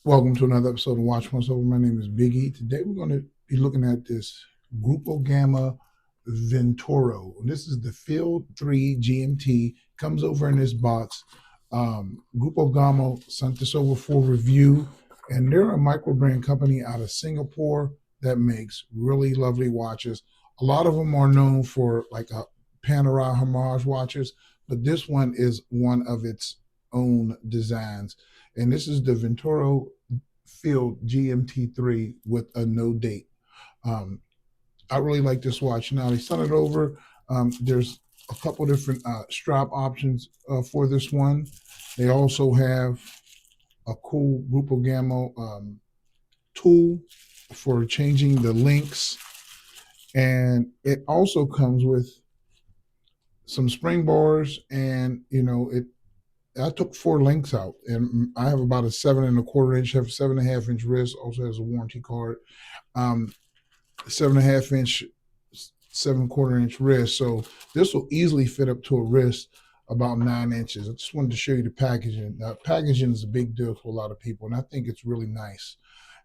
Welcome to another episode of Watch Once Over. My name is Big E. Today we're going to be looking at this Gruppo Gamma Venturo. This is the Field 3 GMT. Comes over in this box. Gruppo Gamma sent this over for review, and they're a micro brand company out of Singapore that makes really lovely watches. A lot of them are known for like a Panerai homage watches, but this one is one of its own designs. And this is the Venturo Field GMT3 with a no date. Um, I really like this watch. Now they sent it over. There's a couple different strap options for this one. They also have a cool Grupo Gamma tool for changing the links, and it also comes with some spring bars, and I took 4 links out, and I have about a 7.25 inch, have 7.5 inch wrist. Also has a warranty card. 7.5 inch, 7.25 inch wrist. So this will easily fit up to a wrist about 9 inches. I just wanted to show you the packaging. Packaging is a big deal to a lot of people, and I think it's really nice.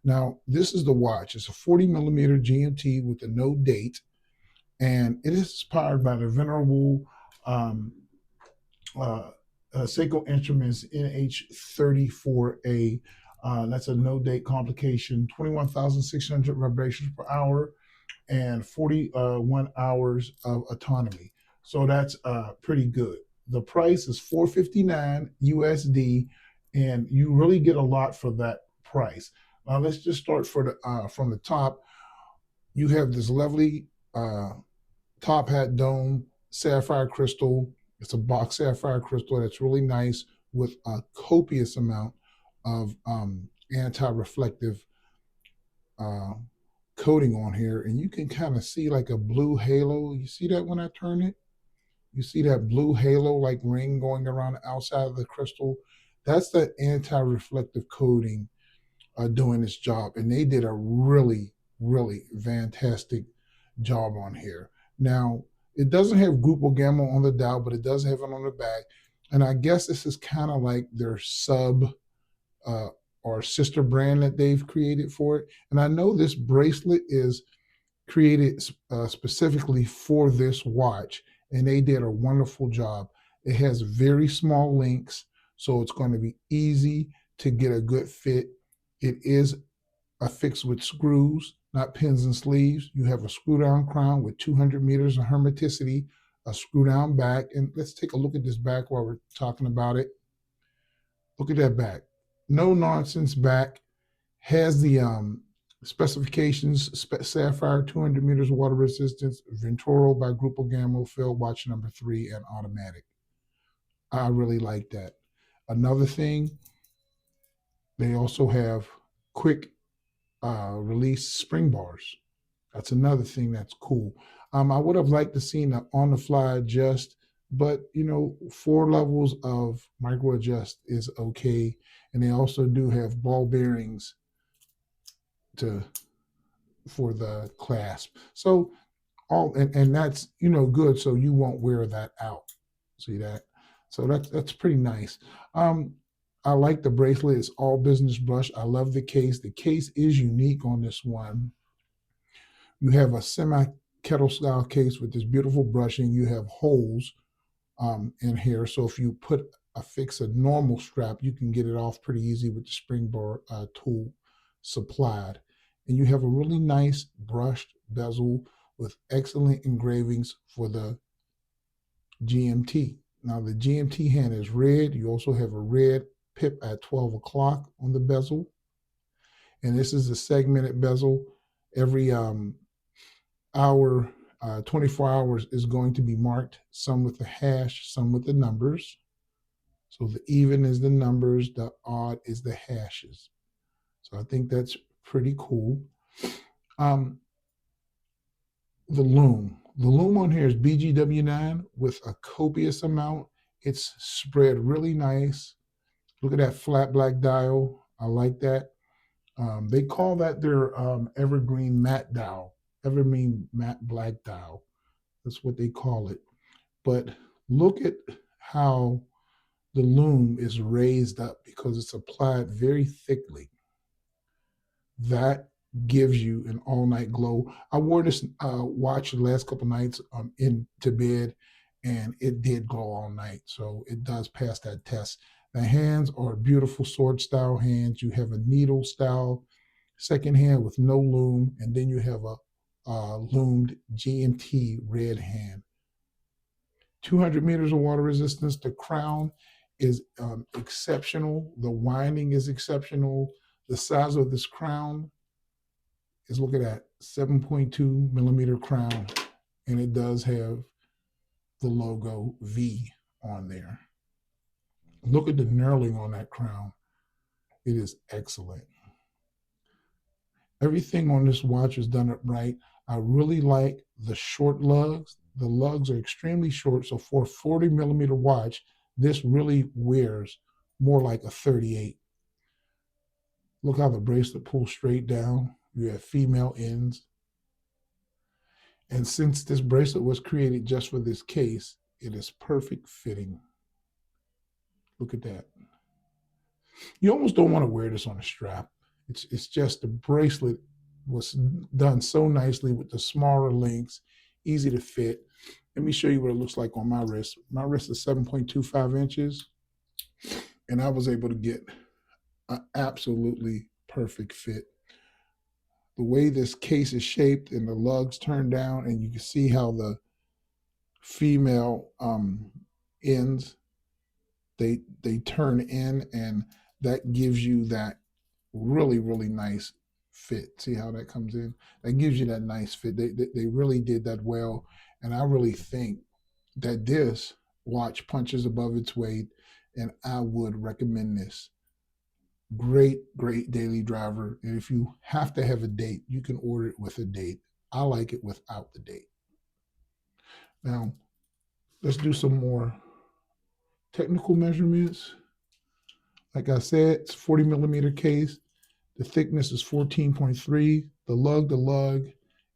Now, this is the watch. It's a 40 millimeter GMT with a no date, and it is powered by the venerable uh, Seiko Instruments NH34A. That's a no date complication, 21,600 vibrations per hour and 41 hours of autonomy. So that's pretty good. The price is $459 USD, and you really get a lot for that price. Now let's just start from the top. You have this lovely top hat dome sapphire crystal. It's a box sapphire crystal that's really nice with a copious amount of anti-reflective uh, coating on here, and you can kind of see like a blue halo. You see that when I turn it? You see that blue halo like ring going around the outside of the crystal? That's the anti-reflective coating doing its job, and they did a really, really fantastic job on here. Now, it doesn't have Grupo Gamma on the dial, but it does have it on the back, and I guess this is kind of like their sub uh, or sister brand that they've created for it. And I know this bracelet is created specifically for this watch, and they did a wonderful job. It has very small links, so it's going to be easy to get a good fit. It is affixed with screws, not pins and sleeves. You have a screw down crown with 200 meters of hermeticity, a screw down back. And let's take a look at this back while we're talking about it. Look at that back. No nonsense back. Has the specifications: sapphire, 200 meters water resistance, Venturo by Gruppo Gamma, field watch number 3, and automatic. I really like that. Another thing, they also have quick release spring bars. That's another thing that's cool. I would have liked to seen an on the fly adjust, but 4 levels of micro adjust is okay. And they also do have ball bearings to for the clasp. So and that's good, so you won't wear that out. See that? So that's pretty nice. I like the bracelet. It's all business brush. I love the case. The case is unique on this one. You have a semi kettle style case with this beautiful brushing. You have holes in here, so if you affix a normal strap, you can get it off pretty easy with the spring bar tool supplied. And you have a really nice brushed bezel with excellent engravings for the GMT. Now the GMT hand is red. You also have a red pip at 12 o'clock on the bezel. And this is a segmented bezel. Every hour, 24 hours is going to be marked, some with the hash, some with the numbers. So the even is the numbers, the odd is the hashes. So I think that's pretty cool. Um, the loom. The loom on here is BGW9 with a copious amount. It's spread really nice. Look at that flat black dial. I like that. They call that their evergreen matte dial, evergreen matte black dial. That's what they call it. But look at how the loom is raised up because it's applied very thickly. That gives you an all night glow. I wore this watch the last couple nights into bed, and it did glow all night. So it does pass that test. The hands are beautiful sword style hands. You have a needle style second hand with no loom, and then you have a loomed GMT red hand. 200 meters of water resistance. The crown is exceptional. The winding is exceptional. The size of this crown is, look at that, 7.2 millimeter crown, and it does have the logo V on there. Look at the knurling on that crown. It is excellent. Everything on this watch is done upright. I really like the short lugs. The lugs are extremely short, so for a 40 millimeter watch, this really wears more like a 38. Look how the bracelet pulls straight down. You have female ends. And since this bracelet was created just for this case, it is perfect fitting. Look at that. You almost don't want to wear this on a strap. It's just the bracelet was done so nicely with the smaller links, easy to fit. Let me show you what it looks like on my wrist. My wrist is 7.25 inches, and I was able to get an absolutely perfect fit. The way this case is shaped and the lugs turn down, and you can see how the female ends, they turn in, and that gives you that really, really nice fit. See how that comes in? That gives you that nice fit. They really did that well. And I really think that this watch punches above its weight, and I would recommend this. Great, great daily driver. And if you have to have a date, you can order it with a date. I like it without the date. Now, let's do some more technical measurements. Like I said, it's 40 millimeter case. The thickness is 14.3. The lug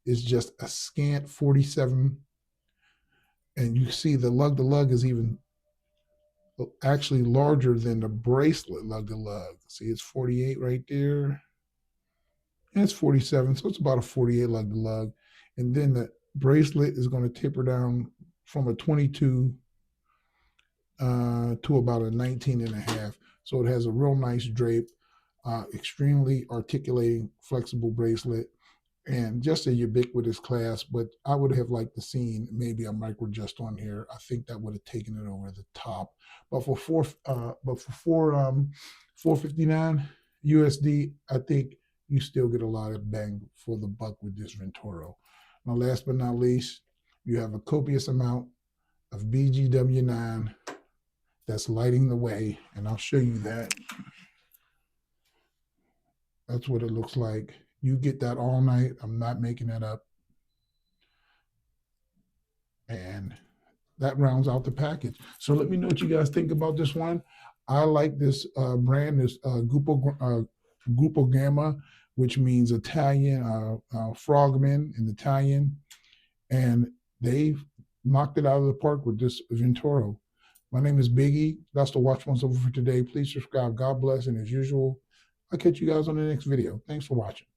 is just a scant 47. And you see the lug is even actually larger than the bracelet lug. See, it's 48 right there. And it's 47, so it's about a 48 lug. And then the bracelet is going to taper down from a 22 to about a 19 and a half. So it has a real nice drape, extremely articulating, flexible bracelet, and just a ubiquitous class. But I would have liked to seen maybe a micro just on here. I think that would have taken it over the top. But for 459 USD, I think you still get a lot of bang for the buck with this Venturo. Now, last but not least, you have a copious amount of BGW9 that's lighting the way, and I'll show you that. That's what it looks like. You get that all night. I'm not making that up. And that rounds out the package. So let me know what you guys think about this one. I like this brand, this Gruppo Gamma, which means Italian, frogman in Italian. And they've knocked it out of the park with this Venturo. My name is Biggie. That's the Watch Once Over for today. Please subscribe. God bless. And as usual, I'll catch you guys on the next video. Thanks for watching.